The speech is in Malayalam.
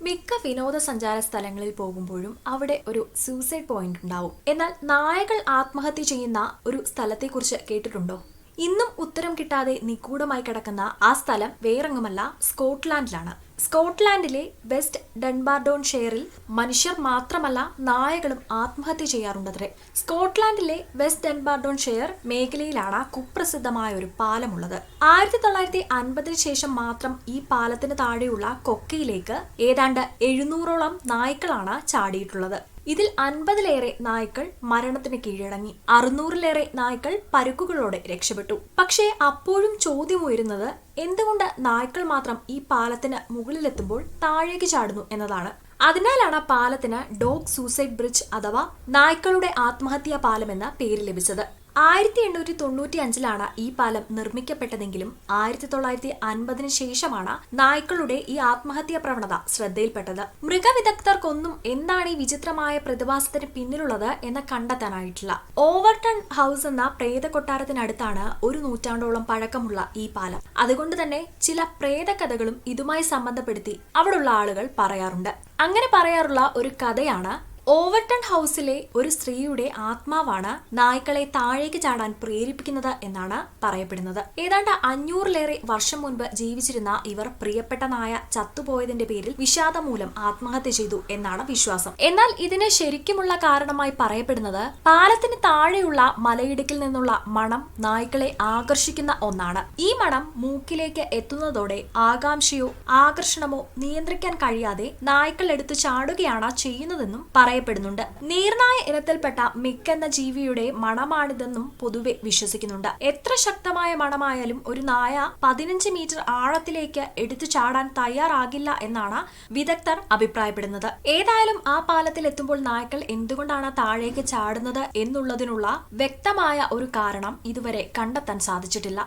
മിക്ക വിനോദസഞ്ചാര സ്ഥലങ്ങളിൽ പോകുമ്പോഴും അവിടെ ഒരു സൂസൈഡ് പോയിന്റ് ഉണ്ടാവും. എന്നാൽ നായകൾ ആത്മഹത്യ ചെയ്യുന്ന ഒരു സ്ഥലത്തെക്കുറിച്ച് കേട്ടിട്ടുണ്ടോ? ഇന്നും ഉത്തരം കിട്ടാതെ നിഗൂഢമായി കിടക്കുന്ന ആ സ്ഥലം വേറെങ്ങുമല്ല, സ്കോട്ട്ലാൻഡിലാണ്. സ്കോട്ട്ലാൻഡിലെ വെസ്റ്റ് ഡൺബാർഡോൺഷെയറിൽ മനുഷ്യർ മാത്രമല്ല നായകളും ആത്മഹത്യ ചെയ്യാറുണ്ടത്രേ. സ്കോട്ട്ലാൻഡിലെ വെസ്റ്റ് ഡൺബാർഡോൺഷെയർ മേഖലയിലാണ് കുപ്രസിദ്ധമായ ഒരു പാലമുള്ളത്. 1950 ശേഷം മാത്രം ഈ പാലത്തിന് താഴെയുള്ള കൊക്കയിലേക്ക് ഏതാണ്ട് 700ഓളം നായ്ക്കളാണ് ചാടിയിട്ടുള്ളത്. ഇതിൽ 50ലേറെ നായ്ക്കൾ മരണത്തിന് കീഴടങ്ങി. 600ലേറെ നായ്ക്കൾ പരുക്കുകളോടെ രക്ഷപ്പെട്ടു. പക്ഷേ അപ്പോഴും ചോദ്യമുയരുന്നത്, എന്തുകൊണ്ട് നായ്ക്കൾ മാത്രം ഈ പാലത്തിന് മുകളിലെത്തുമ്പോൾ താഴേക്ക് ചാടുന്നു എന്നതാണ്. അതിനാലാണ് പാലത്തിന് ഡോഗ് സൂസൈഡ് ബ്രിഡ്ജ് അഥവാ നായ്ക്കളുടെ ആത്മഹത്യാ പാലം എന്ന പേര് ലഭിച്ചത്. 1895ലാണ് ഈ പാലം നിർമ്മിക്കപ്പെട്ടതെങ്കിലും 1950 ശേഷമാണ് നായ്ക്കളുടെ ഈ ആത്മഹത്യാ പ്രവണത ശ്രദ്ധയിൽപ്പെട്ടത്. മൃഗവിദഗ്ധർക്കൊന്നും എന്താണ് ഈ വിചിത്രമായ പ്രതിഭാസത്തിന് പിന്നിലുള്ളത് എന്ന് കണ്ടെത്താനായിട്ടില്ല. ഓവർടൺ ഹൗസ് എന്ന പ്രേത കൊട്ടാരത്തിനടുത്താണ് 1 നൂറ്റാണ്ടോളം പഴക്കമുള്ള ഈ പാലം. അതുകൊണ്ട് തന്നെ ചില പ്രേതകഥകളും ഇതുമായി സംബന്ധപ്പെടുത്തി അവിടുള്ള ആളുകൾ പറയാറുണ്ട്. അങ്ങനെ പറയാറുള്ള ഒരു കഥയാണ്, ഓവർടൺ ഹൗസിലെ ഒരു സ്ത്രീയുടെ ആത്മാവാണ് നായ്ക്കളെ താഴേക്ക് ചാടാൻ പ്രേരിപ്പിക്കുന്നത് എന്നാണ് പറയപ്പെടുന്നത്. ഏതാണ്ട് 500ലേറെ വർഷം മുൻപ് ജീവിച്ചിരുന്ന ഇവർ പ്രിയപ്പെട്ട നായ ചത്തുപോയതിന്റെ പേരിൽ വിഷാദം മൂലം ആത്മഹത്യ ചെയ്തു എന്നാണ് വിശ്വാസം. എന്നാൽ ഇതിന് ശരിക്കുമുള്ള കാരണമായി പറയപ്പെടുന്നത്, പാലത്തിന് താഴെയുള്ള മലയിടുക്കിൽ നിന്നുള്ള മണം നായ്ക്കളെ ആകർഷിക്കുന്ന ഒന്നാണ്. ഈ മണം മൂക്കിലേക്ക് എത്തുന്നതോടെ ആകാംക്ഷയോ ആകർഷണമോ നിയന്ത്രിക്കാൻ കഴിയാതെ നായ്ക്കൾ എടുത്തു ചാടുകയാണ് ചെയ്യുന്നതെന്നും പറയപ്പെടുന്നുണ്ട്. നീർനായ ഇനത്തിൽപ്പെട്ട മിക്ക് എന്ന ജീവിയുടെ മണമാണിതെന്നും പൊതുവെ വിശ്വസിക്കുന്നുണ്ട്. എത്ര ശക്തമായ മണമായാലും ഒരു നായ 15 മീറ്റർ ആഴത്തിലേക്ക് എടുത്തു ചാടാൻ തയ്യാറാകില്ല എന്നാണ് വിദഗ്ധർ അഭിപ്രായപ്പെടുന്നത്. ഏതായാലും ആ പാലത്തിൽ എത്തുമ്പോൾ നായ്ക്കൾ എന്തുകൊണ്ടാണ് താഴേക്ക് ചാടുന്നത് എന്നുള്ളതിനുള്ള വ്യക്തമായ ഒരു കാരണം ഇതുവരെ കണ്ടെത്താൻ സാധിച്ചിട്ടില്ല.